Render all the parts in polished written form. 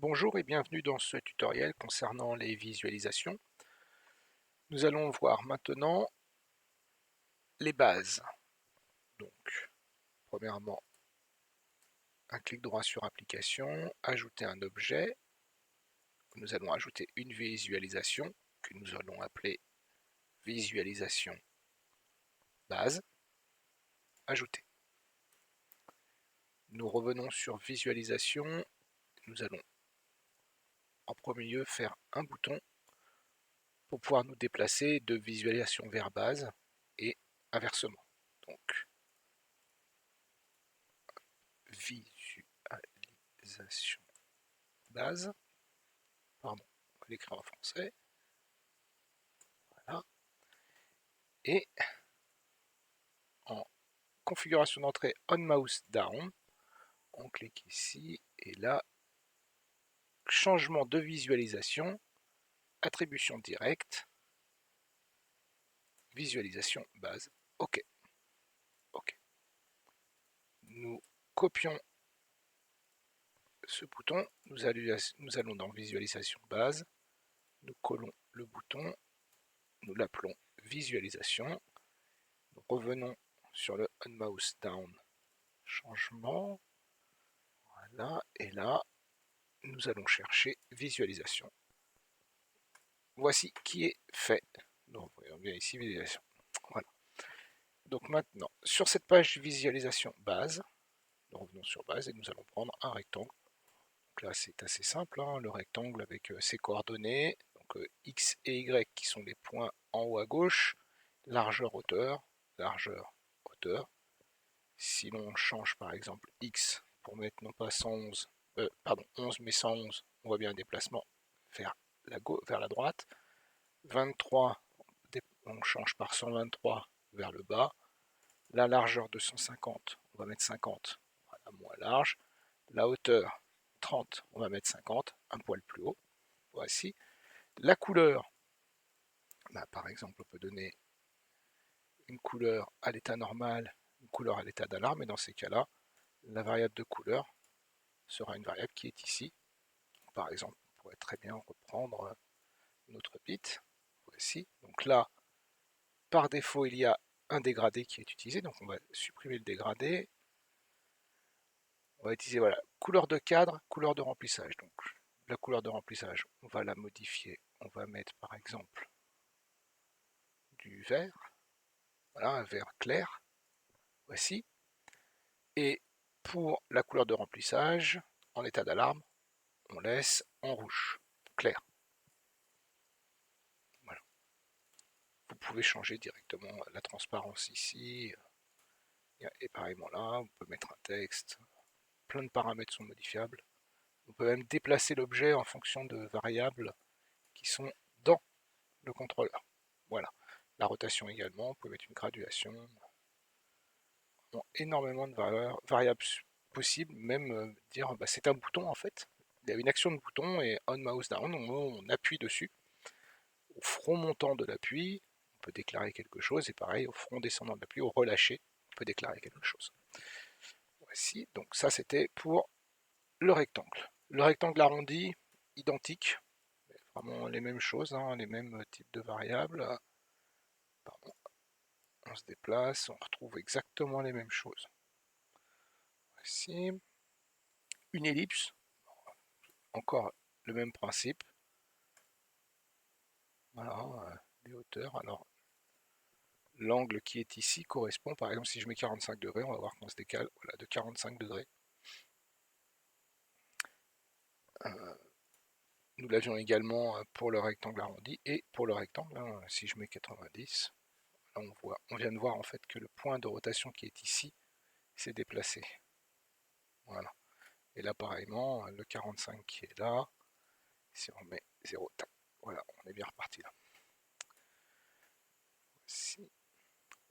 Bonjour et bienvenue dans ce tutoriel concernant les visualisations. Nous allons voir maintenant les bases. Donc, premièrement, un clic droit sur application, ajouter un objet. Nous allons ajouter une visualisation que nous allons appeler visualisation base. Ajouter. Nous revenons sur visualisation. Nous allons en premier lieu faire un bouton pour pouvoir nous déplacer de visualisation vers base et inversement. Donc, visualisation base, pardon, on va l'écrire en français, voilà, et en configuration d'entrée on mouse down, on clique ici, et là, changement de visualisation, attribution directe, visualisation base, ok, ok. Nous copions ce bouton, nous allons dans visualisation base, nous collons le bouton, nous l'appelons visualisation, nous revenons sur le on mouse down, changement, voilà, et là, nous allons chercher visualisation. Voici qui est fait. Donc, voyons bien ici visualisation. Voilà. Donc maintenant, sur cette page visualisation base, nous revenons sur base et nous allons prendre un rectangle. Donc là, c'est assez simple, hein, le rectangle avec ses coordonnées, donc x et y qui sont les points en haut à gauche, largeur, hauteur, largeur, hauteur. Si l'on change par exemple x pour mettre non pas 111, pardon, 11 mais 111, on voit bien un déplacement vers vers la droite. 23, on change par 123 vers le bas. La largeur de 150, on va mettre 50, voilà, moins large. La hauteur, 30, on va mettre 50, un poil plus haut. Voici. La couleur, bah, par exemple, on peut donner une couleur à l'état normal, une couleur à l'état d'alarme, et dans ces cas-là, la variable de couleur sera une variable qui est ici. Par exemple, on pourrait très bien reprendre notre bit. Voici. Donc là, par défaut, il y a un dégradé qui est utilisé, donc on va supprimer le dégradé. On va utiliser voilà, couleur de cadre, couleur de remplissage. Donc la couleur de remplissage, on va la modifier. On va mettre par exemple du vert, voilà, un vert clair. Voici. Et pour la couleur de remplissage, en état d'alarme, on laisse en rouge, clair. Voilà. Vous pouvez changer directement la transparence ici. Et pareillement là, on peut mettre un texte. Plein de paramètres sont modifiables. On peut même déplacer l'objet en fonction de variables qui sont dans le contrôleur. Voilà. La rotation également, on peut mettre une graduation. Bon, énormément de variables possibles, même dire bah, c'est un bouton en fait. Il y a une action de bouton et on mouse down, on appuie dessus. Au front montant de l'appui, on peut déclarer quelque chose, et pareil, au front descendant de l'appui, au relâché, on peut déclarer quelque chose. Voici, donc ça c'était pour le rectangle. Le rectangle arrondi, identique, vraiment les mêmes choses, hein, les mêmes types de variables. Pardon. On se déplace, on retrouve exactement les mêmes choses. Voici. Une ellipse, encore le même principe. Voilà, les hauteurs. Alors, l'angle qui est ici correspond, par exemple, si je mets 45 degrés, on va voir qu'on se décale voilà, de 45 degrés. Nous l'avions également pour le rectangle arrondi et pour le rectangle, hein, si je mets 90, là on vient de voir en fait que le point de rotation qui est ici s'est déplacé. Voilà. Et là pareillement, le 45 qui est là, si on met 0, tac, voilà, on est bien reparti là. Voici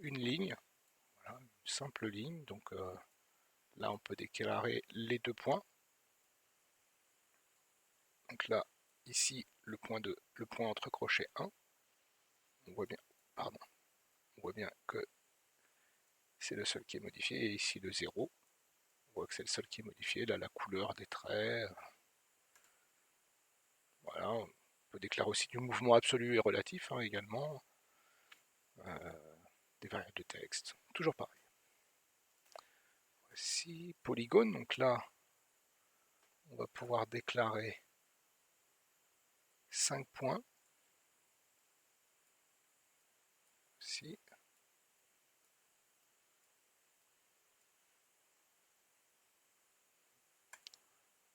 une ligne, voilà, une simple ligne, donc là on peut déclarer les deux points. Donc là, ici, le point entre crochets 1, on voit bien, pardon, on voit bien que c'est le seul qui est modifié, et ici le 0, on voit que c'est le seul qui est modifié, là la couleur des traits, peut déclarer aussi du mouvement absolu et relatif hein, également, des variables de texte, toujours pareil. Voici polygone, donc là, on va pouvoir déclarer 5 points. Ici.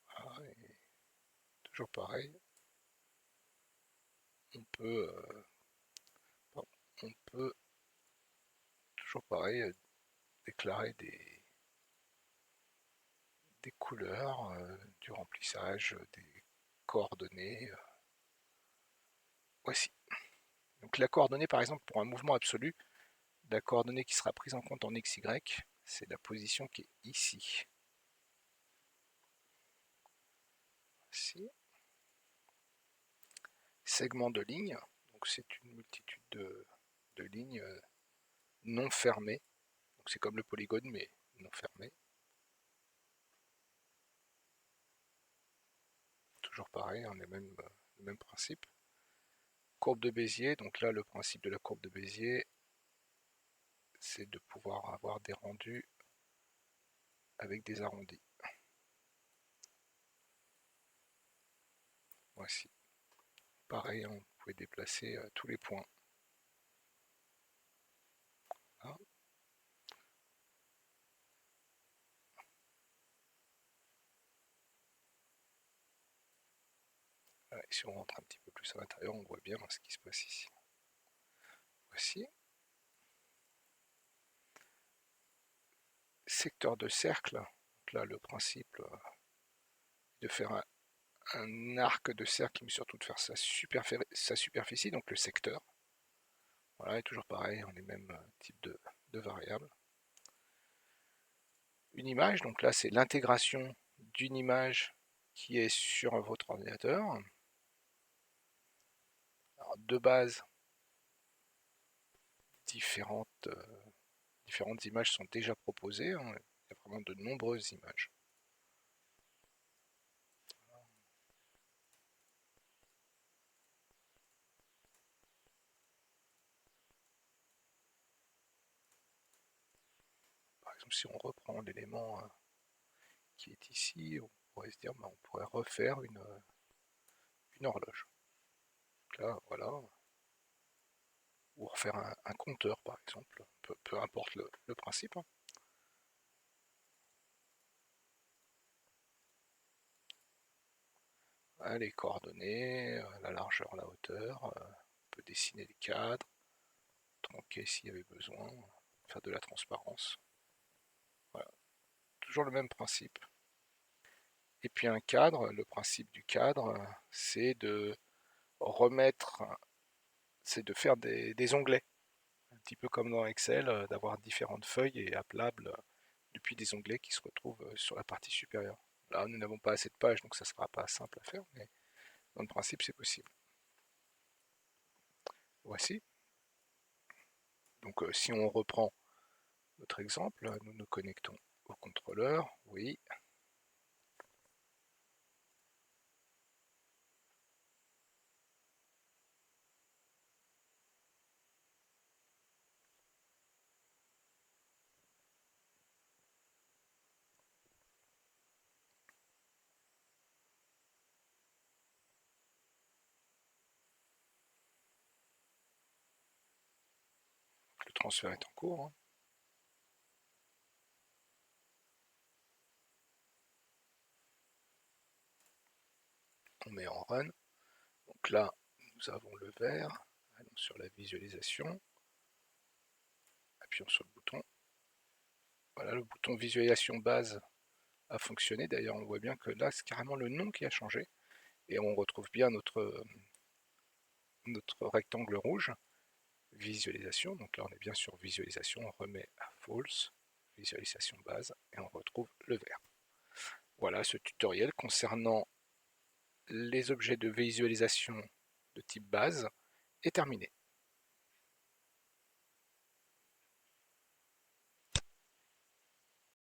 Voilà, et toujours pareil. On peut toujours pareil déclarer des couleurs, du remplissage, des coordonnées. Voici. Donc la coordonnée par exemple pour un mouvement absolu, la coordonnée qui sera prise en compte en XY, c'est la position qui est ici. Ici. Segment de ligne, donc c'est une multitude de lignes non fermées. Donc c'est comme le polygone mais non fermé. Toujours pareil, on est le même principe. Courbe de Bézier, donc là le principe de la courbe de Bézier, c'est de pouvoir avoir des rendus avec des arrondis. Voici. Pareil, on pouvait déplacer tous les points. Là. Et si on rentre un petit peu plus à l'intérieur, on voit bien ce qui se passe ici. Voici. Secteur de cercle. Donc là, le principe de faire un arc de cercle, mais surtout de faire sa superficie, donc le secteur. Voilà, et toujours pareil, on est même type de variable. Une image, donc là c'est l'intégration d'une image qui est sur votre ordinateur. Alors, de base, différentes images sont déjà proposées, hein. Il y a vraiment de nombreuses images. Par exemple, si on reprend l'élément qui est ici, on pourrait se dire, on pourrait refaire une horloge. Donc là, voilà. Ou refaire un compteur, par exemple. Peu importe le principe. Hein. Les coordonnées, la largeur, la hauteur. On peut dessiner des cadres, tronquer s'il y avait besoin, faire de la transparence. Voilà. Toujours le même principe. Et puis un cadre, le principe du cadre, c'est de remettre, c'est de faire des onglets. Un petit peu comme dans Excel, d'avoir différentes feuilles et appelables depuis des onglets qui se retrouvent sur la partie supérieure. Là, nous n'avons pas assez de pages, donc ça ne sera pas simple à faire, mais dans le principe, c'est possible. Voici. Donc si on reprend notre exemple, nous nous connectons au contrôleur, oui. Le transfert est en cours. Hein. On met en run. Donc là, nous avons le vert. Allons sur la visualisation. Appuyons sur le bouton. Voilà, le bouton visualisation base a fonctionné. D'ailleurs, on voit bien que là, c'est carrément le nom qui a changé. Et on retrouve bien notre rectangle rouge. Visualisation. Donc là, on est bien sur visualisation. On remet à false. Visualisation base. Et on retrouve le vert. Voilà ce tutoriel concernant les objets de visualisation de type base est terminé.